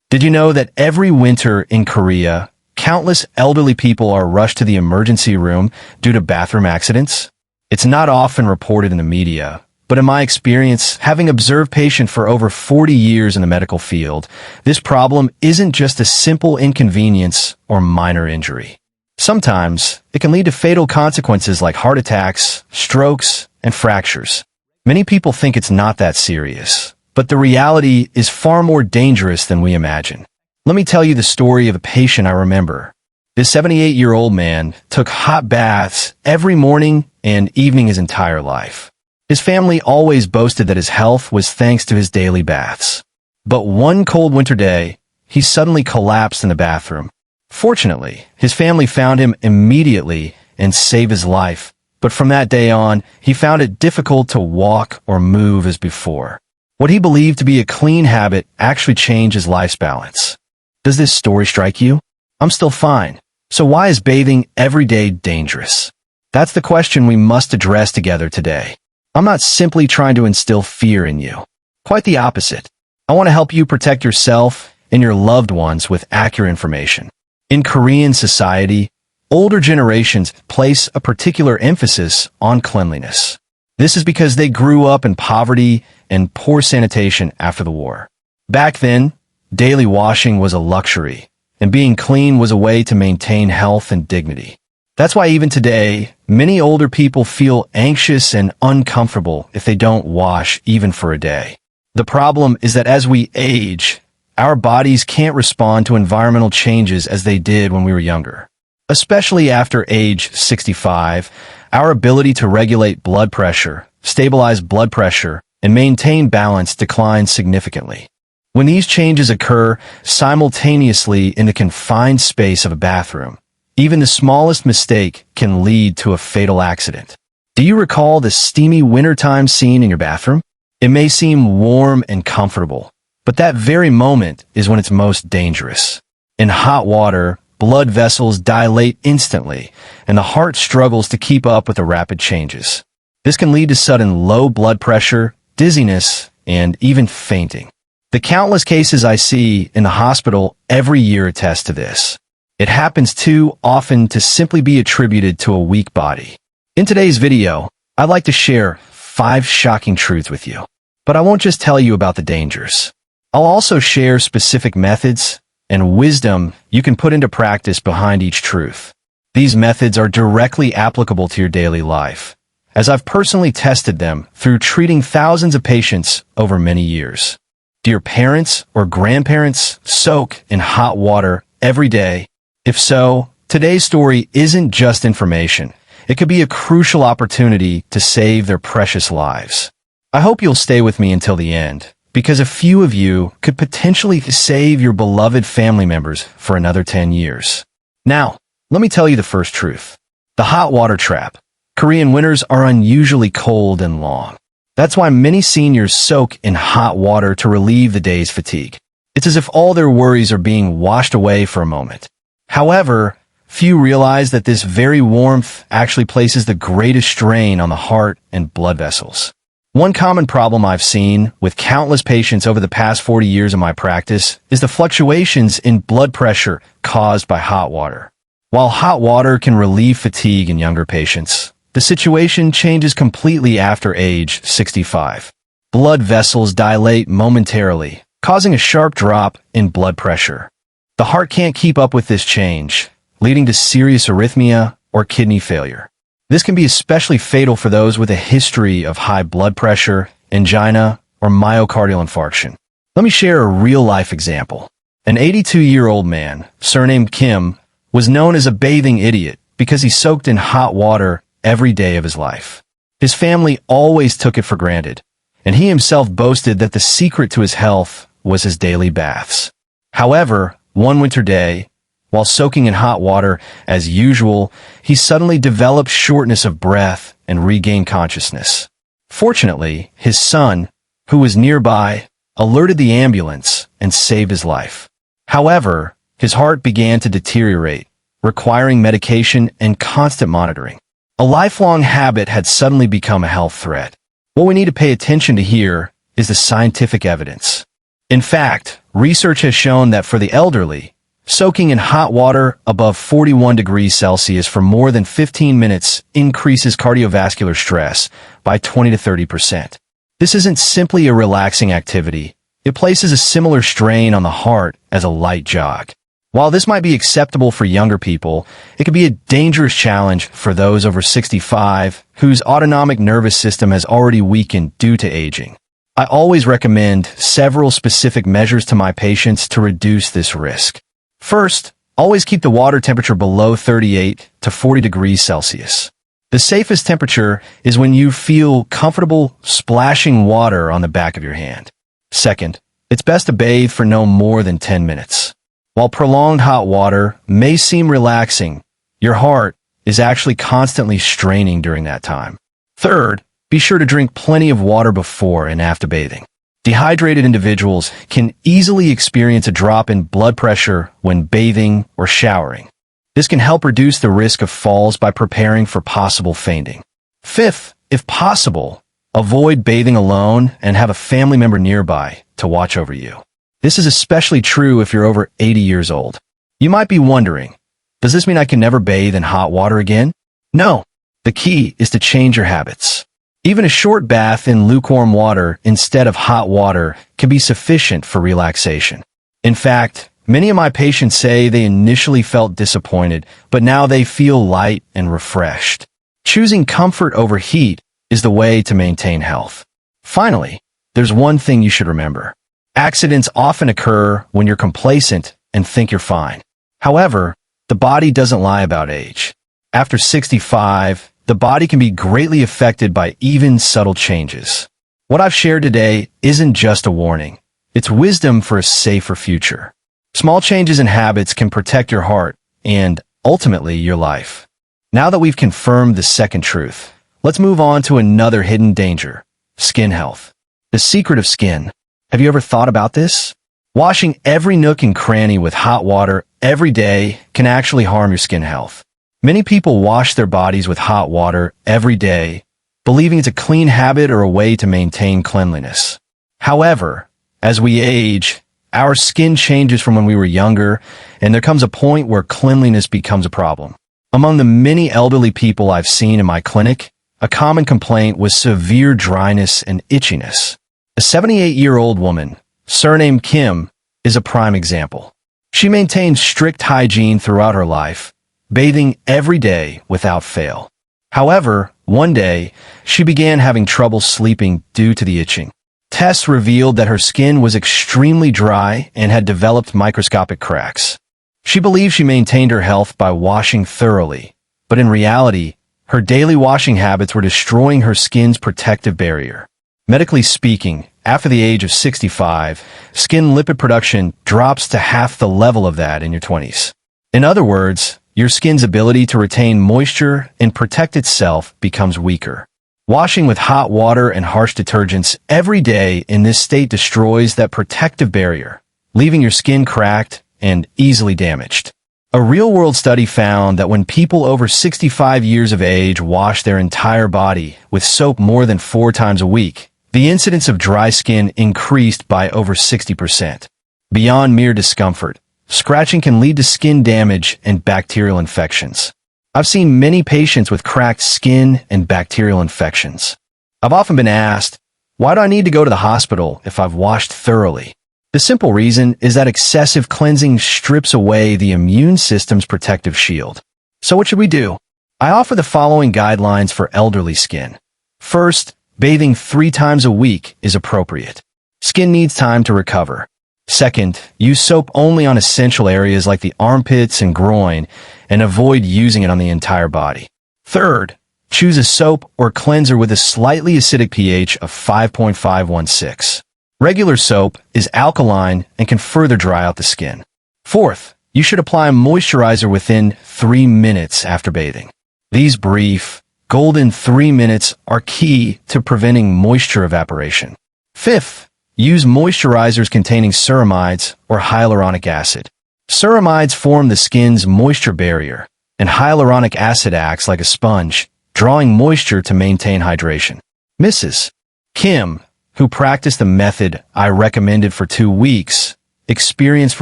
Did you know that every winter in Korea, countless elderly people are rushed to the emergency room due to bathroom accidents? It's not often reported in the media, but in my experience, having observed patients for over 40 years in the medical field, this problem isn't just a simple inconvenience or minor injury. Sometimes, it can lead to fatal consequences like heart attacks, strokes, and fractures. Many people think it's not that serious, but the reality is far more dangerous than we imagine. Let me tell you the story of a patient I remember. This 78-year-old man took hot baths every morning and evening his entire life. His family always boasted that his health was thanks to his daily baths. But one cold winter day, he suddenly collapsed in the bathroom. Fortunately, his family found him immediately and saved his life. But from that day on, he found it difficult to walk or move as before. What he believed to be a clean habit actually changed his life's balance. Does this story strike you? I'm still fine. So why is bathing every day dangerous? That's the question we must address together today. I'm not simply trying to instill fear in you. Quite the opposite. I want to help you protect yourself and your loved ones with accurate information. In Korean society, older generations place a particular emphasis on cleanliness. This is because they grew up in poverty and poor sanitation after the war. Back then, daily washing was a luxury, and being clean was a way to maintain health and dignity. That's why even today, many older people feel anxious and uncomfortable if they don't wash even for a day. The problem is that as we age, our bodies can't respond to environmental changes as they did when we were younger. Especially after age 65, our ability to regulate blood pressure, stabilize blood pressure, and maintain balance declines significantly. When these changes occur simultaneously in the confined space of a bathroom, even the smallest mistake can lead to a fatal accident. Do you recall the steamy wintertime scene in your bathroom? It may seem warm and comfortable, but that very moment is when it's most dangerous. In hot water, blood vessels dilate instantly, and the heart struggles to keep up with the rapid changes. This can lead to sudden low blood pressure, dizziness, and even fainting. The countless cases I see in the hospital every year attest to this. It happens too often to simply be attributed to a weak body. In today's video, I'd like to share 5 shocking truths with you. But I won't just tell you about the dangers. I'll also share specific methods and wisdom you can put into practice behind each truth. These methods are directly applicable to your daily life, as I've personally tested them through treating thousands of patients over many years. Do your parents or grandparents soak in hot water every day? If so, today's story isn't just information. It could be a crucial opportunity to save their precious lives. I hope you'll stay with me until the end, because a few of you could potentially save your beloved family members for another 10 years. Now, let me tell you the first truth. The hot water trap. Korean winters are unusually cold and long. That's why many seniors soak in hot water to relieve the day's fatigue. It's as if all their worries are being washed away for a moment. However, few realize that this very warmth actually places the greatest strain on the heart and blood vessels. One common problem I've seen with countless patients over the past 40 years of my practice is the fluctuations in blood pressure caused by hot water. While hot water can relieve fatigue in younger patients, the situation changes completely after age 65. Blood vessels dilate momentarily, causing a sharp drop in blood pressure. The heart can't keep up with this change, leading to serious arrhythmia or kidney failure. This can be especially fatal for those with a history of high blood pressure, angina, or myocardial infarction. Let me share a real-life example. An 82-year-old man, surnamed Kim, was known as a bathing idiot because he soaked in hot water every day of his life. His family always took it for granted, and he himself boasted that the secret to his health was his daily baths. However, one winter day, while soaking in hot water as usual, he suddenly developed shortness of breath and regained consciousness. Fortunately, his son, who was nearby, alerted the ambulance and saved his life. However, his heart began to deteriorate, requiring medication and constant monitoring. A lifelong habit had suddenly become a health threat. What we need to pay attention to here is the scientific evidence. In fact, research has shown that for the elderly, soaking in hot water above 41 degrees Celsius for more than 15 minutes increases cardiovascular stress by 20 to 30%. This isn't simply a relaxing activity. It places a similar strain on the heart as a light jog. While this might be acceptable for younger people, it can be a dangerous challenge for those over 65 whose autonomic nervous system has already weakened due to aging. I always recommend several specific measures to my patients to reduce this risk. First, always keep the water temperature below 38 to 40 degrees Celsius. The safest temperature is when you feel comfortable splashing water on the back of your hand. Second, it's best to bathe for no more than 10 minutes. While prolonged hot water may seem relaxing, your heart is actually constantly straining during that time. Third, be sure to drink plenty of water before and after bathing. Dehydrated individuals can easily experience a drop in blood pressure when bathing or showering. This can help reduce the risk of falls by preparing for possible fainting. Fifth, if possible, avoid bathing alone and have a family member nearby to watch over you. This is especially true if you're over 80 years old. You might be wondering, does this mean I can never bathe in hot water again? No. The key is to change your habits. Even a short bath in lukewarm water instead of hot water can be sufficient for relaxation. In fact, many of my patients say they initially felt disappointed, but now they feel light and refreshed. Choosing comfort over heat is the way to maintain health. Finally, there's one thing you should remember. Accidents often occur when you're complacent and think you're fine. However, the body doesn't lie about age. After 65, the body can be greatly affected by even subtle changes. What I've shared today isn't just a warning. It's wisdom for a safer future. Small changes in habits can protect your heart and, ultimately, your life. Now that we've confirmed the second truth, let's move on to another hidden danger: skin health. The secret of skin. Have you ever thought about this? Washing every nook and cranny with hot water every day can actually harm your skin health. Many people wash their bodies with hot water every day, believing it's a clean habit or a way to maintain cleanliness. However, as we age, our skin changes from when we were younger, and there comes a point where cleanliness becomes a problem. Among the many elderly people I've seen in my clinic, a common complaint was severe dryness and itchiness. A 78-year-old woman, surnamed Kim, is a prime example. She maintained strict hygiene throughout her life, bathing every day without fail. However, one day, she began having trouble sleeping due to the itching. Tests revealed that her skin was extremely dry and had developed microscopic cracks. She believed she maintained her health by washing thoroughly, but in reality, her daily washing habits were destroying her skin's protective barrier. Medically speaking, after the age of 65, skin lipid production drops to half the level of that in your 20s. In other words, your skin's ability to retain moisture and protect itself becomes weaker. Washing with hot water and harsh detergents every day in this state destroys that protective barrier, leaving your skin cracked and easily damaged. A real-world study found that when people over 65 years of age wash their entire body with soap more than 4 times a week, the incidence of dry skin increased by over 60%. Beyond mere discomfort, scratching can lead to skin damage and bacterial infections. I've seen many patients with cracked skin and bacterial infections. I've often been asked, why do I need to go to the hospital if I've washed thoroughly? The simple reason is that excessive cleansing strips away the immune system's protective shield. So what should we do? I offer the following guidelines for elderly skin. First, bathing 3 times a week is appropriate. Skin needs time to recover. Second, use soap only on essential areas like the armpits and groin, and avoid using it on the entire body. Third, choose a soap or cleanser with a slightly acidic pH of 5.516. Regular soap is alkaline and can further dry out the skin. Fourth, you should apply a moisturizer within 3 minutes after bathing. These brief, golden 3 minutes are key to preventing moisture evaporation. Fifth, use moisturizers containing ceramides or hyaluronic acid. Ceramides form the skin's moisture barrier, and hyaluronic acid acts like a sponge, drawing moisture to maintain hydration. Mrs. Kim, who practiced the method I recommended for 2 weeks, experienced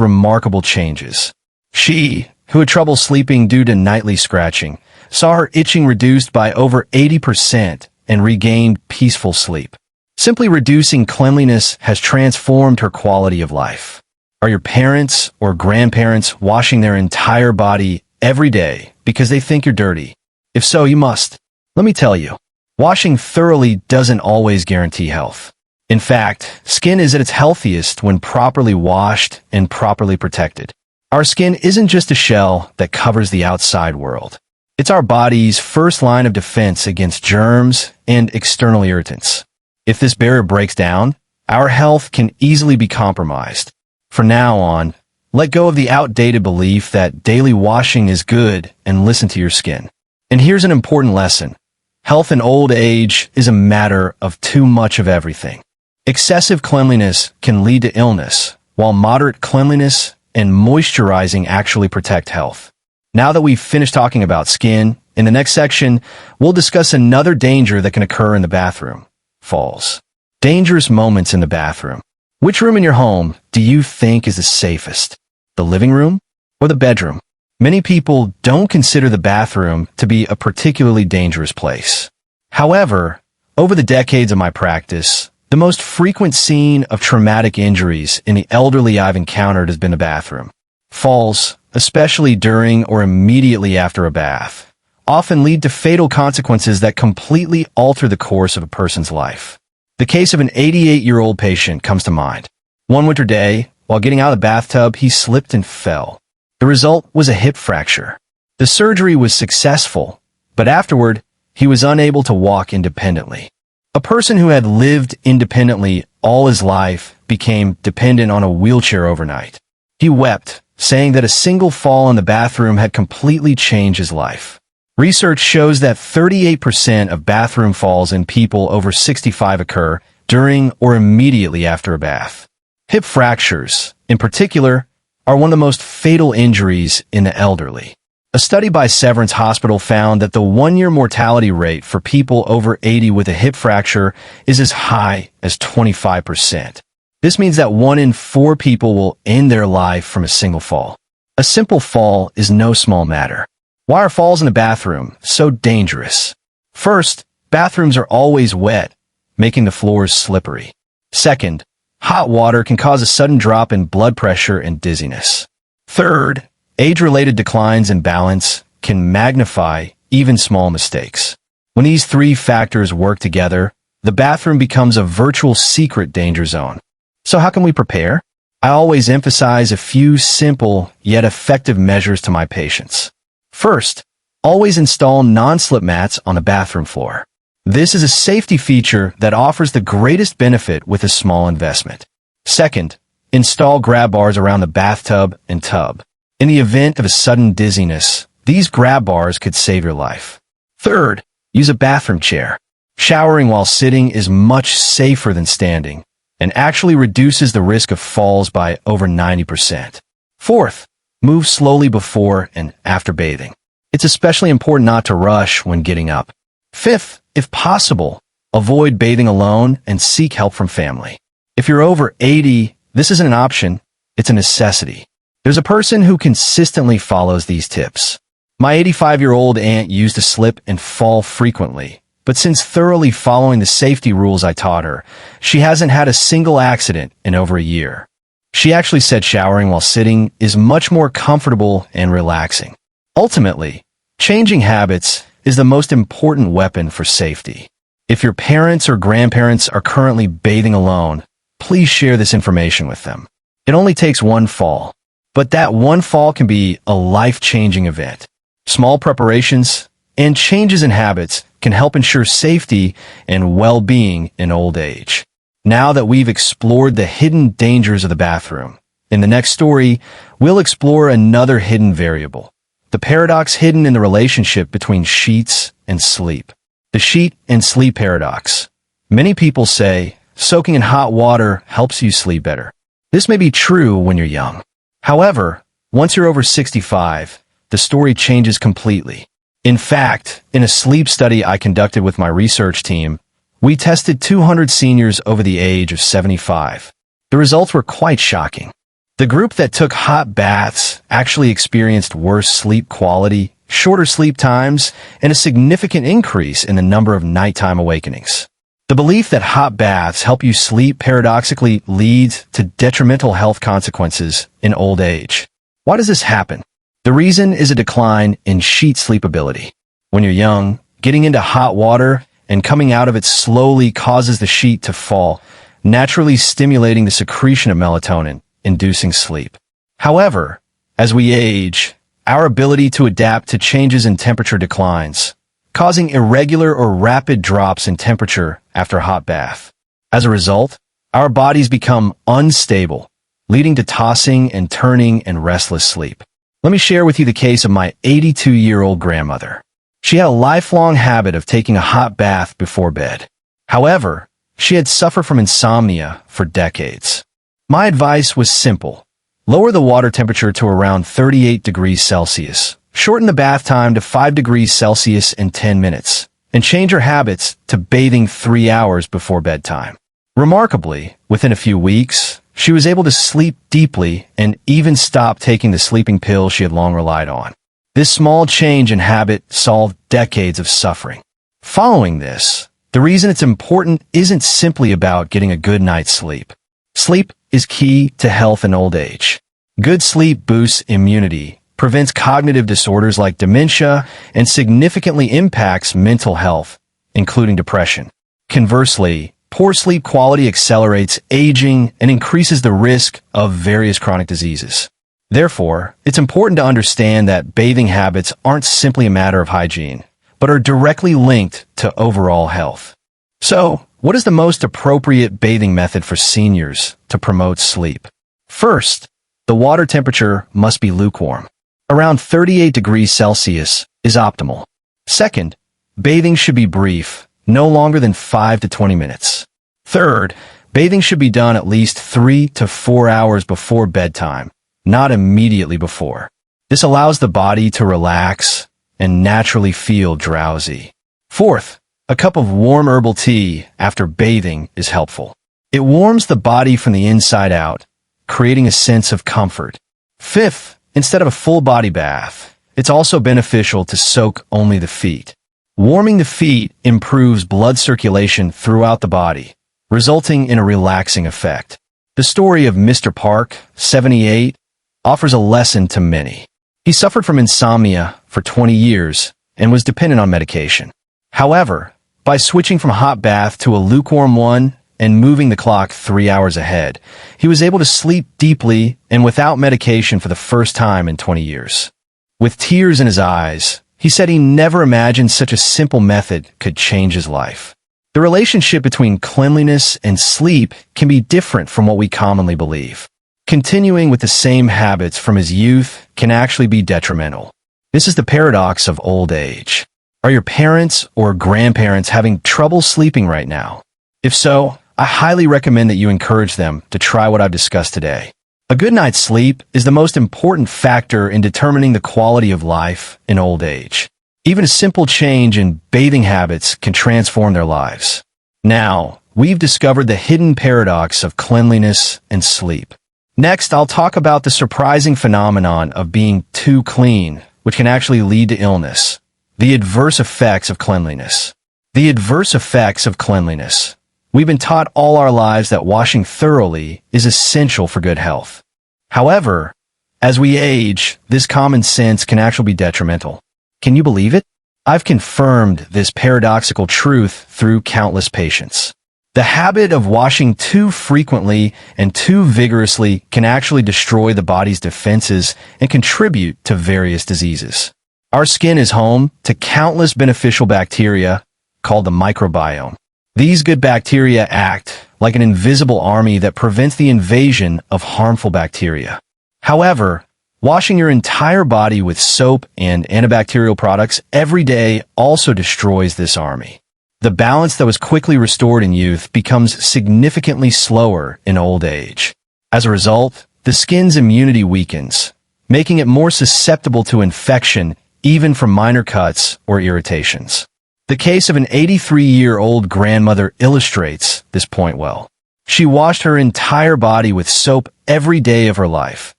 remarkable changes. She, who had trouble sleeping due to nightly scratching, saw her itching reduced by over 80% and regained peaceful sleep. Simply reducing cleanliness has transformed her quality of life. Are your parents or grandparents washing their entire body every day because they think you're dirty? If so, you must. Let me tell you, washing thoroughly doesn't always guarantee health. In fact, skin is at its healthiest when properly washed and properly protected. Our skin isn't just a shell that covers the outside world. It's our body's first line of defense against germs and external irritants. If this barrier breaks down, our health can easily be compromised. From now on, let go of the outdated belief that daily washing is good and listen to your skin. And here's an important lesson. Health in old age is a matter of too much of everything. Excessive cleanliness can lead to illness, while moderate cleanliness and moisturizing actually protect health. Now that we've finished talking about skin, in the next section, we'll discuss another danger that can occur in the bathroom: falls. Dangerous moments in the bathroom. Which room in your home do you think is the safest? The living room or the bedroom? Many people don't consider the bathroom to be a particularly dangerous place. However, over the decades of my practice, the most frequent scene of traumatic injuries in the elderly I've encountered has been the bathroom. Falls, especially during or immediately after a bath, often lead to fatal consequences that completely alter the course of a person's life. The case of an 88-year-old patient comes to mind. One winter day, while getting out of the bathtub, he slipped and fell. The result was a hip fracture. The surgery was successful, but afterward, he was unable to walk independently. A person who had lived independently all his life became dependent on a wheelchair overnight. He wept, saying that a single fall in the bathroom had completely changed his life. Research shows that 38% of bathroom falls in people over 65 occur during or immediately after a bath. Hip fractures, in particular, are one of the most fatal injuries in the elderly. A study by Severance Hospital found that the 1-year mortality rate for people over 80 with a hip fracture is as high as 25%. This means that 1 in 4 people will end their life from a single fall. A simple fall is no small matter. Why are falls in the bathroom so dangerous? First, bathrooms are always wet, making the floors slippery. Second, hot water can cause a sudden drop in blood pressure and dizziness. Third, age-related declines in balance can magnify even small mistakes. When these 3 factors work together, the bathroom becomes a virtual secret danger zone. So how can we prepare? I always emphasize a few simple yet effective measures to my patients. First, always install non-slip mats on the bathroom floor. This is a safety feature that offers the greatest benefit with a small investment. Second, install grab bars around the bathtub and tub. In the event of a sudden dizziness, these grab bars could save your life. Third, use a bathroom chair. Showering while sitting is much safer than standing and actually reduces the risk of falls by over 90%. Fourth, move slowly before and after bathing. It's especially important not to rush when getting up. Fifth, if possible, avoid bathing alone and seek help from family. If you're over 80, this isn't an option, it's a necessity. There's a person who consistently follows these tips. My 85-year-old aunt used to slip and fall frequently, but since thoroughly following the safety rules I taught her, she hasn't had a single accident in over a year. She actually said showering while sitting is much more comfortable and relaxing. Ultimately, changing habits is the most important weapon for safety. If your parents or grandparents are currently bathing alone, please share this information with them. It only takes 1 fall, but that 1 fall can be a life-changing event. Small preparations and changes in habits can help ensure safety and well-being in old age. Now that we've explored the hidden dangers of the bathroom, in the next story, we'll explore another hidden variable: the paradox hidden in the relationship between sheets and sleep. The sheet and sleep paradox. Many people say soaking in hot water helps you sleep better. This may be true when you're young. However, once you're over 65, the story changes completely. In fact, in a sleep study I conducted with my research team, We tested 200 seniors over the age of 75. The results were quite shocking. The group that took hot baths actually experienced worse sleep quality, shorter sleep times, and a significant increase in the number of nighttime awakenings. The belief that hot baths help you sleep paradoxically leads to detrimental health consequences in old age. Why does this happen? The reason is a decline in sheet sleepability. When you're young, getting into hot water and coming out of it slowly causes the sheet to fall, naturally stimulating the secretion of melatonin, inducing sleep. However, as we age, our ability to adapt to changes in temperature declines, causing irregular or rapid drops in temperature after a hot bath. As a result, our bodies become unstable, leading to tossing and turning and restless sleep. Let me share with you the case of my 82-year-old grandmother. She had a lifelong habit of taking a hot bath before bed. However, she had suffered from insomnia for decades. My advice was simple. Lower the water temperature to around 38 degrees Celsius, shorten the bath time to 5 degrees Celsius in 10 minutes, and change her habits to bathing 3 hours before bedtime. Remarkably, within a few weeks, she was able to sleep deeply and even stop taking the sleeping pill she had long relied on. This small change in habit solved decades of suffering. Following this, the reason it's important isn't simply about getting a good night's sleep. Sleep is key to health in old age. Good sleep boosts immunity, prevents cognitive disorders like dementia, and significantly impacts mental health, including depression. Conversely, poor sleep quality accelerates aging and increases the risk of various chronic diseases. Therefore, it's important to understand that bathing habits aren't simply a matter of hygiene, but are directly linked to overall health. So, what is the most appropriate bathing method for seniors to promote sleep? First, the water temperature must be lukewarm. Around 38 degrees Celsius is optimal. Second, bathing should be brief, no longer than 5 to 20 minutes. Third, bathing should be done at least 3 to 4 hours before bedtime, not immediately before. This allows the body to relax and naturally feel drowsy. Fourth, a cup of warm herbal tea after bathing is helpful. It warms the body from the inside out, creating a sense of comfort. Fifth, instead of a full body bath, it's also beneficial to soak only the feet. Warming the feet improves blood circulation throughout the body, resulting in a relaxing effect. The story of Mr. Park, 78, offers a lesson to many. He suffered from insomnia for 20 years and was dependent on medication. However, by switching from a hot bath to a lukewarm one and moving the clock 3 hours ahead, he was able to sleep deeply and without medication for the first time in 20 years. With tears in his eyes, he said he never imagined such a simple method could change his life. The relationship between cleanliness and sleep can be different from what we commonly believe. Continuing with the same habits from his youth can actually be detrimental. This is the paradox of old age. Are your parents or grandparents having trouble sleeping right now? If so, I highly recommend that you encourage them to try what I've discussed today. A good night's sleep is the most important factor in determining the quality of life in old age. Even a simple change in bathing habits can transform their lives. Now, we've discovered the hidden paradox of cleanliness and sleep. Next, I'll talk about the surprising phenomenon of being too clean, which can actually lead to illness. The adverse effects of cleanliness. The adverse effects of cleanliness. We've been taught all our lives that washing thoroughly is essential for good health. However, as we age, this common sense can actually be detrimental. Can you believe it? I've confirmed this paradoxical truth through countless patients. The habit of washing too frequently and too vigorously can actually destroy the body's defenses and contribute to various diseases. Our skin is home to countless beneficial bacteria called the microbiome. These good bacteria act like an invisible army that prevents the invasion of harmful bacteria. However, washing your entire body with soap and antibacterial products every day also destroys this army. The balance that was quickly restored in youth becomes significantly slower in old age. As a result, the skin's immunity weakens, making it more susceptible to infection even from minor cuts or irritations. The case of an 83-year-old grandmother illustrates this point well. She washed her entire body with soap every day of her life,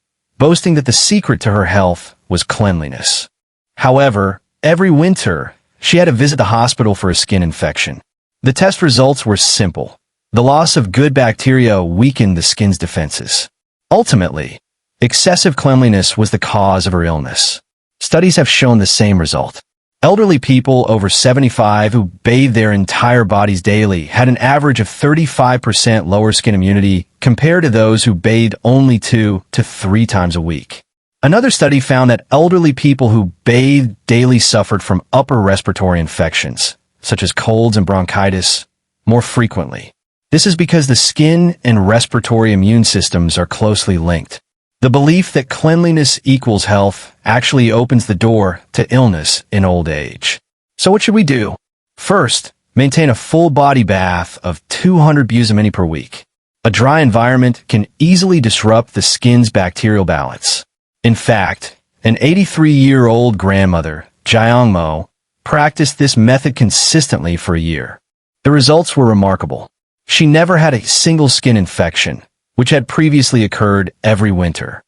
boasting that the secret to her health was cleanliness. However, every winter, she had to visit the hospital for a skin infection. The test results were simple. The loss of good bacteria weakened the skin's defenses. Ultimately, excessive cleanliness was the cause of her illness. Studies have shown the same result. Elderly people over 75 who bathed their entire bodies daily had an average of 35% lower skin immunity compared to those who bathed only 2 to 3 times a week. Another study found that elderly people who bathed daily suffered from upper respiratory infections, such as colds and bronchitis, more frequently. This is because the skin and respiratory immune systems are closely linked. The belief that cleanliness equals health actually opens the door to illness in old age. So what should we do? First, maintain a full body bath of 200 Busamini per week. A dry environment can easily disrupt the skin's bacterial balance. In fact, an 83-year-old grandmother, Jiangmo, practiced this method consistently for a year. The results were remarkable. She never had a single skin infection, which had previously occurred every winter.